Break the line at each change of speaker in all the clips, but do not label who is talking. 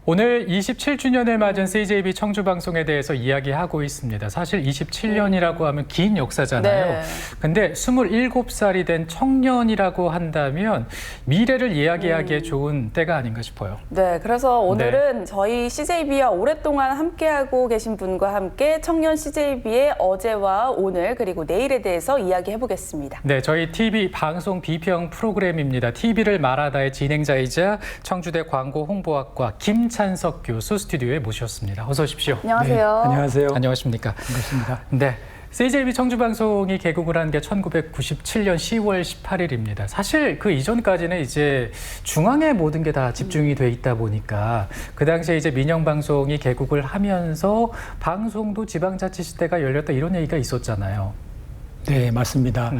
오늘 27주년을 맞은 CJB 청주방송에 대해서 이야기하고 있습니다. 사실 27년이라고 하면 긴 역사잖아요.
네.
근데 27살이 된 청년이라고 한다면 미래를 이야기하기에 좋은 때가 아닌가 싶어요.
네, 그래서 오늘은 저희 CJB와 오랫동안 함께하고 계신 분과 함께 청년 CJB의 어제와 오늘 그리고 내일에 대해서 이야기해 보겠습니다.
네, 저희 TV 방송 비평 프로그램입니다. TV를 말하다의 진행자이자 청주대 광고홍보학과 김찬석 교수 스튜디오에 모셨습니다. 어서 오십시오.
안녕하세요.
네, 안녕하세요.
안녕하십니까.
반갑습니다.
네. CJB 청주방송이 개국을 한 게 1997년 10월 18일입니다. 사실 그 이전까지는 이제 중앙에 모든 게 다 집중이 돼 있다 보니까 그 당시에 이제 민영방송이 개국을 하면서 방송도 지방자치시대가 열렸다 이런 얘기가 있었잖아요.
네, 맞습니다.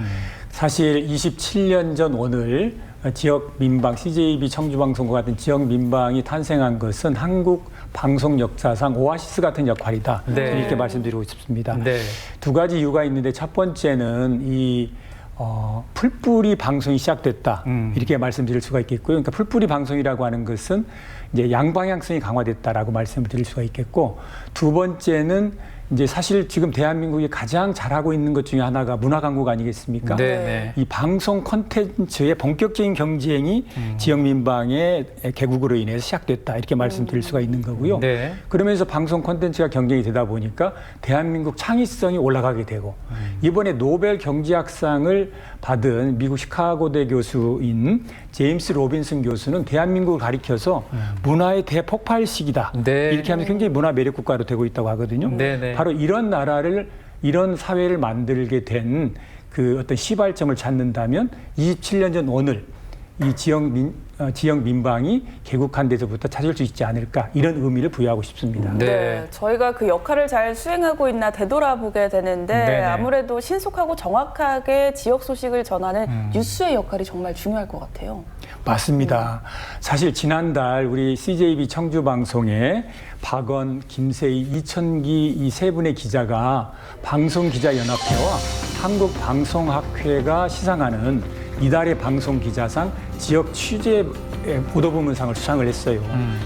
사실 27년 전 오늘 지역 민방, CJB 청주방송과 같은 지역 민방이 탄생한 것은 한국 방송 역사상 오아시스 같은 역할이다.
네.
이렇게 말씀드리고 싶습니다.
네.
두 가지 이유가 있는데 첫 번째는 이 풀뿌리 방송이 시작됐다. 이렇게 말씀드릴 수가 있겠고요. 그러니까 풀뿌리 방송이라고 하는 것은 이제 양방향성이 강화됐다라고 말씀을 드릴 수가 있겠고, 두 번째는 이제 사실 지금 대한민국이 가장 잘하고 있는 것 중에 하나가 문화 강국 아니겠습니까?
네.
이 방송 콘텐츠의 본격적인 경쟁이 지역 민방의 개국으로 인해서 시작됐다. 이렇게 말씀드릴 수가 있는 거고요.
네.
그러면서 방송 콘텐츠가 경쟁이 되다 보니까 대한민국 창의성이 올라가게 되고, 이번에 노벨 경제학상을 받은 미국 시카고대 교수인 제임스 로빈슨 교수는 대한민국을 가리켜서 문화의 대폭발 시기다.
네.
이렇게 하면 굉장히 문화 매력 국가로 되고 있다고 하거든요.
네.
바로 이런 나라를, 이런 사회를 만들게 된 그 어떤 시발점을 찾는다면 27년 전 오늘 이 지역 민방이 개국한 데서부터 찾을 수 있지 않을까, 이런 의미를 부여하고 싶습니다.
네.
저희가 그 역할을 잘 수행하고 있나 되돌아보게 되는데
네네.
아무래도 신속하고 정확하게 지역 소식을 전하는 뉴스의 역할이 정말 중요할 것 같아요.
맞습니다. 사실 지난달 우리 CJB 청주방송에 박원, 김세희, 이천기 이 세 분의 기자가 방송기자연합회와 한국방송학회가 시상하는 이달의 방송기자상 지역 취재 보도부문상을 수상을 했어요.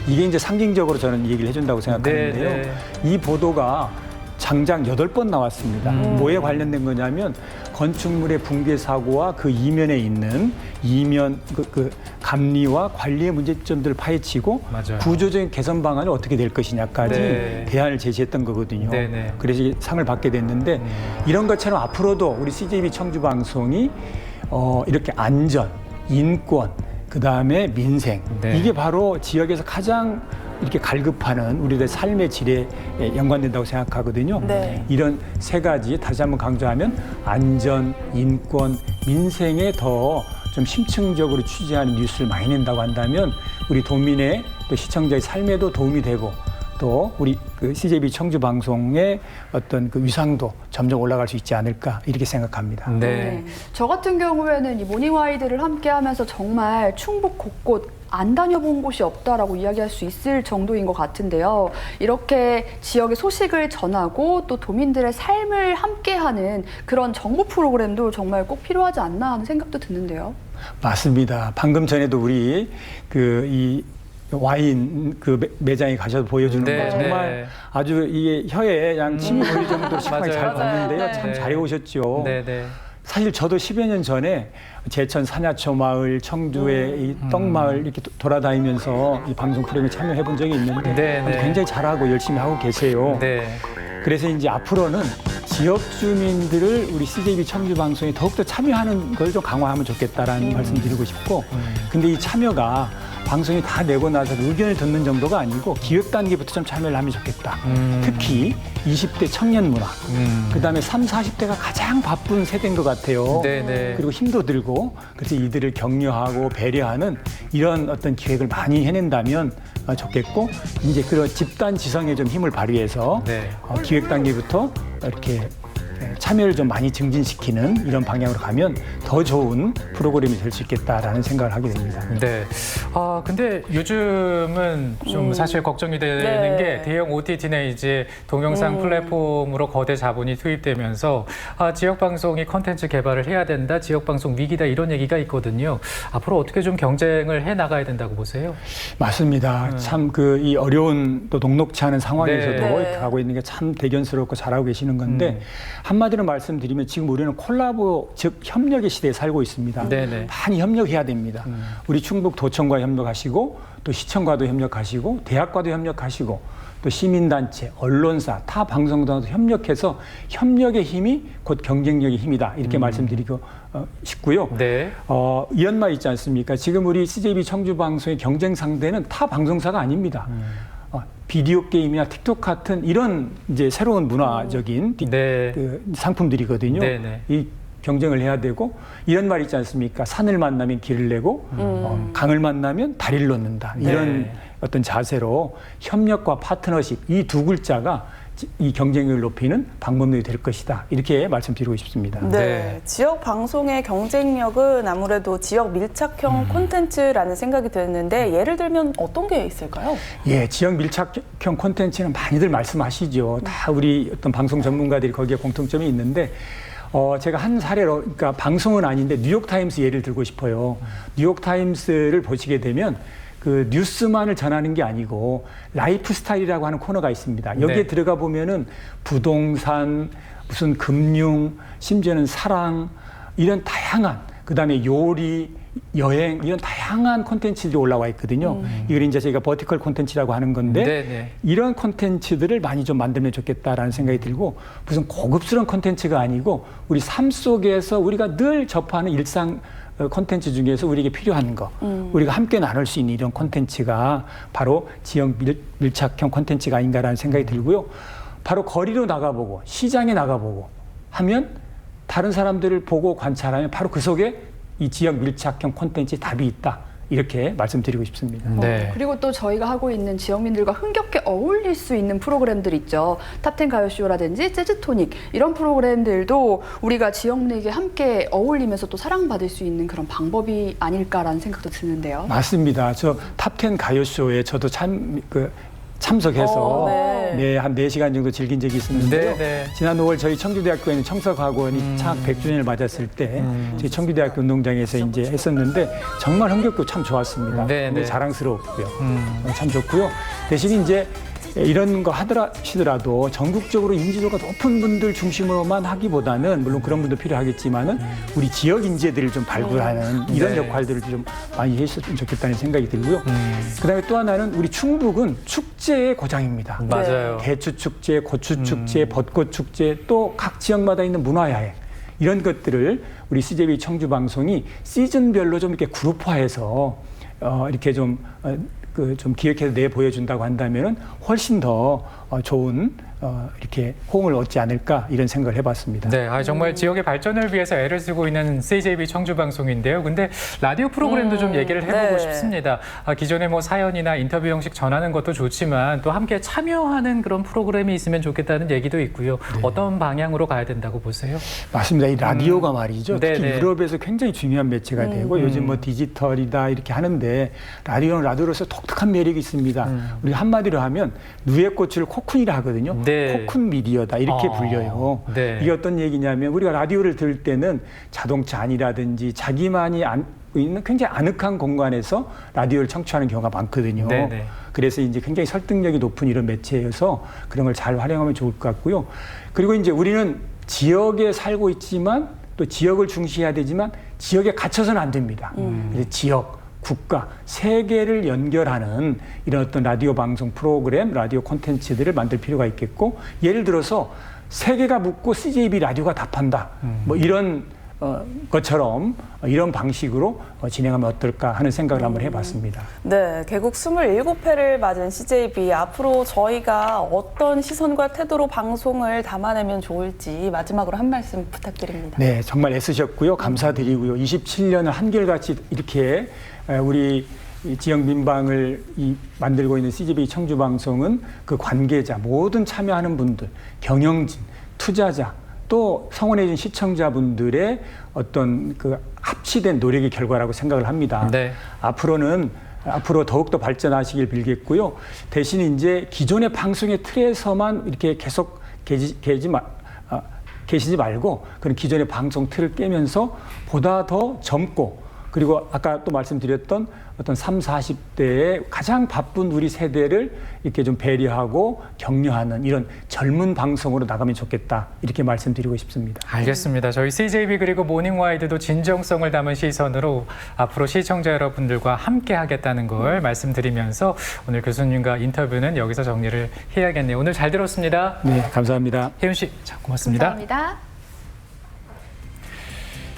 이게 이제 상징적으로 저는 얘기를 해준다고 생각하는데요.
네.
이 보도가 장장 8번 나왔습니다. 뭐에 관련된 거냐면 건축물의 붕괴 사고와 그 이면에 있는 그 감리와 관리의 문제점들을 파헤치고
맞아요.
구조적인 개선 방안이 어떻게 될 것이냐까지
네.
대안을 제시했던 거거든요.
네네.
그래서 이 상을 받게 됐는데 이런 것처럼 앞으로도 우리 CJB 청주방송이 이렇게 안전, 인권, 그다음에 민생,
네.
이게 바로 지역에서 가장 이렇게 갈급하는 우리들의 삶의 질에 연관된다고 생각하거든요.
네.
이런 세 가지 다시 한번 강조하면 안전, 인권, 민생에 더 좀 심층적으로 취재하는 뉴스를 많이 낸다고 한다면 우리 도민의 또 시청자의 삶에도 도움이 되고, 또 우리 그 CJB 청주 방송의 어떤 그 위상도 점점 올라갈 수 있지 않을까, 이렇게 생각합니다.
네.
저 같은 경우에는 이 모닝와이드를 함께하면서 정말 충북 곳곳 안 다녀본 곳이 없다라고 이야기할 수 있을 정도인 것 같은데요. 이렇게 지역의 소식을 전하고 또 도민들의 삶을 함께하는 그런 정보 프로그램도 정말 꼭 필요하지 않나 하는 생각도 드는데요.
맞습니다. 방금 전에도 우리 이 와인 그 매장에 가셔서 보여주는
네,
거 정말
네.
아주 이게 혀에 양 침이 고일 정도로 시원하게 잘
맞아요.
봤는데요.
맞아요.
참
네.
잘해 오셨죠.
네.
사실 저도 10여 년 전에 제천 산야초 마을, 청주의 이 떡마을 이렇게 돌아다니면서 이 방송 프로그램에 참여해 본 적이 있는데
네.
굉장히 잘하고 열심히 하고 계세요.
네.
그래서 이제 앞으로는 지역 주민들을 우리 CJB 청주 방송에 더욱더 참여하는 걸 좀 강화하면 좋겠다라는 말씀 드리고 싶고, 근데 이 참여가 방송이 다 내고 나서 의견을 듣는 정도가 아니고 기획 단계부터 좀 참여를 하면 좋겠다. 특히 20대 청년 문화, 그다음에 30, 40대가 가장 바쁜 세대인 것 같아요.
네네.
그리고 힘도 들고, 그래서 이들을 격려하고 배려하는 이런 어떤 기획을 많이 해낸다면 좋겠고, 이제 그런 집단 지성에 좀 힘을 발휘해서
네.
기획 단계부터 이렇게 참여를 좀 많이 증진시키는 이런 방향으로 가면 더 좋은 프로그램이 될 수 있겠다라는 생각을 하게 됩니다.
네. 근데 요즘은 좀 사실 걱정이 되는
네.
게 대형 OTT나 이제 동영상 플랫폼으로 거대 자본이 투입되면서 지역 방송이 컨텐츠 개발을 해야 된다, 지역 방송 위기다 이런 얘기가 있거든요. 앞으로 어떻게 좀 경쟁을 해 나가야 된다고 보세요?
맞습니다. 참 이 어려운 또 녹록치 않은 상황에서도
네.
이렇게 하고 있는 게 참 대견스럽고 잘하고 계시는 건데 한마디로 말씀드리면 지금 우리는 콜라보 즉 협력의 시대에 살고 있습니다.
네네.
많이 협력해야 됩니다. 우리 충북 도청과 협력하시고 또 시청과도 협력하시고 대학과도 협력하시고 또 시민단체, 언론사, 타 방송사도 협력해서 협력의 힘이 곧 경쟁력의 힘이다 이렇게 말씀드리고 싶고요.
네.
이연마 있지 않습니까? 지금 우리 CJB 청주방송의 경쟁 상대는 타 방송사가 아닙니다. 비디오 게임이나 틱톡 같은 이런 이제 새로운 문화적인
네.
그 상품들이거든요.
네네.
이 경쟁을 해야 되고 이런 말 있지 않습니까? 산을 만나면 길을 내고 강을 만나면 다리를 놓는다. 이런
네.
어떤 자세로 협력과 파트너십 이 두 글자가 이 경쟁력을 높이는 방법론이 될 것이다. 이렇게 말씀드리고 싶습니다.
네.
네.
지역 방송의 경쟁력은 아무래도 지역 밀착형 콘텐츠라는 생각이 드는데 예를 들면 어떤 게 있을까요?
예, 지역 밀착형 콘텐츠는 많이들 말씀하시죠. 다 우리 어떤 방송 전문가들이 거기에 공통점이 있는데 제가 한 사례로, 그러니까 방송은 아닌데 뉴욕타임스 예를 들고 싶어요. 뉴욕타임스를 보시게 되면 그 뉴스만을 전하는 게 아니고 라이프 스타일이라고 하는 코너가 있습니다. 여기에
네.
들어가 보면은 부동산, 무슨 금융, 심지어는 사랑 이런 다양한 그다음에 요리, 여행 이런 다양한 콘텐츠들이 올라와 있거든요. 이걸 이제 저희가 버티컬 콘텐츠라고 하는 건데
네네.
이런 콘텐츠들을 많이 좀 만들면 좋겠다라는 생각이 들고 무슨 고급스러운 콘텐츠가 아니고 우리 삶 속에서 우리가 늘 접하는 일상 콘텐츠 중에서 우리에게 필요한 거 우리가 함께 나눌 수 있는 이런 콘텐츠가 바로 지역 밀착형 콘텐츠가 아닌가라는 생각이 들고요. 바로 거리로 나가보고 시장에 나가보고 하면 다른 사람들을 보고 관찰하면 바로 그 속에 이 지역 밀착형 콘텐츠에 답이 있다. 이렇게 말씀드리고 싶습니다.
네.
그리고 또 저희가 하고 있는 지역민들과 흥겹게 어울릴 수 있는 프로그램들 있죠. 탑10 가요쇼라든지 재즈토닉 이런 프로그램들도 우리가 지역민에게 함께 어울리면서 또 사랑받을 수 있는 그런 방법이 아닐까라는 생각도 드는데요.
맞습니다. 저 탑10 가요쇼에 저도 참석해서
네.
한 4시간 정도 즐긴 적이 있었는데요.
네.
지난 5월 저희 청주대학교에는 청석학원이 창학 100주년을 맞았을 때 저희 청주대학교 운동장에서 이제 했었는데 정말 흥겹고 참 좋았습니다.
네,
굉장히
네.
자랑스럽고요. 참 좋고요. 대신 이제 이런 거 하시더라도 전국적으로 인지도가 높은 분들 중심으로만 하기보다는 물론 그런 분도 필요하겠지만은 우리 지역 인재들을 좀 발굴하는 이런
네.
역할들을 좀 많이 했으면 좋겠다는 생각이 들고요. 그다음에 또 하나는 우리 충북은 축제의 고장입니다.
맞아요.
대추 축제, 고추 축제, 벚꽃 축제, 또 각 지역마다 있는 문화야행 이런 것들을 우리 CJB 청주 방송이 시즌별로 좀 이렇게 그룹화해서 이렇게 좀 기획해서 내 보여준다고 한다면은 훨씬 더 좋은 이렇게 호응을 얻지 않을까 이런 생각을 해봤습니다.
네, 정말 지역의 발전을 위해서 애를 쓰고 있는 CJB 청주 방송인데요. 근데 라디오 프로그램도 좀 얘기를 해보고
네.
싶습니다. 기존에 뭐 사연이나 인터뷰 형식 전하는 것도 좋지만 또 함께 참여하는 그런 프로그램이 있으면 좋겠다는 얘기도 있고요. 어떤 방향으로 가야 된다고 보세요?
맞습니다. 이 라디오가 말이죠. 특히
네네.
유럽에서 굉장히 중요한 매체가 되고 요즘 뭐 디지털이다 이렇게 하는데 라디오는 라디오로서 독특한 매력이 있습니다. 우리가 한마디로 하면 누에 꽃을 코쿤이라 하거든요.
네.
코쿤 미디어다 이렇게 불려요.
네.
이게 어떤 얘기냐면 우리가 라디오를 들을 때는 자동차 안이라든지 자기만이 있는 굉장히 아늑한 공간에서 라디오를 청취하는 경우가 많거든요.
네네.
그래서 이제 굉장히 설득력이 높은 이런 매체여서 그런 걸 잘 활용하면 좋을 것 같고요. 그리고 이제 우리는 지역에 살고 있지만 또 지역을 중시해야 되지만 지역에 갇혀서는 안 됩니다. 그래서 지역, 국가, 세계를 연결하는 이런 어떤 라디오 방송 프로그램, 라디오 콘텐츠들을 만들 필요가 있겠고 예를 들어서 세계가 묻고 CJB 라디오가 답한다. 뭐 이런 것처럼 이런 방식으로 진행하면 어떨까 하는 생각을 한번 해봤습니다.
네, 개국 27회를 맞은 CJB 앞으로 저희가 어떤 시선과 태도로 방송을 담아내면 좋을지 마지막으로 한 말씀 부탁드립니다.
네, 정말 애쓰셨고요. 감사드리고요. 27년을 한결같이 이렇게 우리 지역 민방을 만들고 있는 CJB 청주방송은 그 관계자, 모든 참여하는 분들, 경영진, 투자자, 또 성원해준 시청자분들의 어떤 그 합치된 노력의 결과라고 생각을 합니다.
네.
앞으로 더욱더 발전하시길 빌겠고요. 대신 이제 기존의 방송의 틀에서만 이렇게 계속 계시지 말고 그런 기존의 방송 틀을 깨면서 보다 더 젊고 그리고 아까 또 말씀드렸던 어떤 30, 40대의 가장 바쁜 우리 세대를 이렇게 좀 배려하고 격려하는 이런 젊은 방송으로 나가면 좋겠다. 이렇게 말씀드리고 싶습니다.
알겠습니다. 저희 CJB 그리고 모닝와이드도 진정성을 담은 시선으로 앞으로 시청자 여러분들과 함께 하겠다는 걸 말씀드리면서 오늘 교수님과 인터뷰는 여기서 정리를 해야겠네요. 오늘 잘 들었습니다.
네, 감사합니다.
혜윤 씨, 자, 고맙습니다.
감사합니다.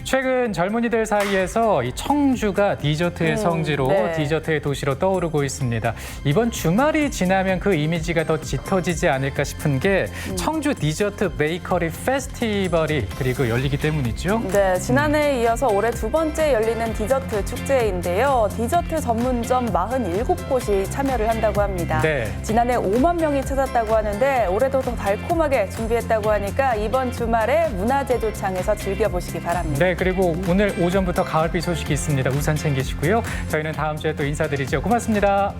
최근 젊은이들 사이에서 이 청주가 디저트의 성지로
네.
디저트의 도시로 떠오르고 있습니다. 이번 주말이 지나면 그 이미지가 더 짙어지지 않을까 싶은 게 청주 디저트 베이커리 페스티벌이 그리고 열리기 때문이죠.
네, 지난해에 이어서 올해 두 번째 열리는 디저트 축제인데요. 디저트 전문점 47곳이 참여를 한다고 합니다.
네.
지난해 5만 명이 찾았다고 하는데 올해도 더 달콤하게 준비했다고 하니까 이번 주말에 문화제도창에서 즐겨보시기 바랍니다.
네, 그리고 오늘 오전부터 가을비 소식이 있습니다. 우산 챙기시고요. 저희는 다음 주에 또 인사드리죠. 고맙습니다.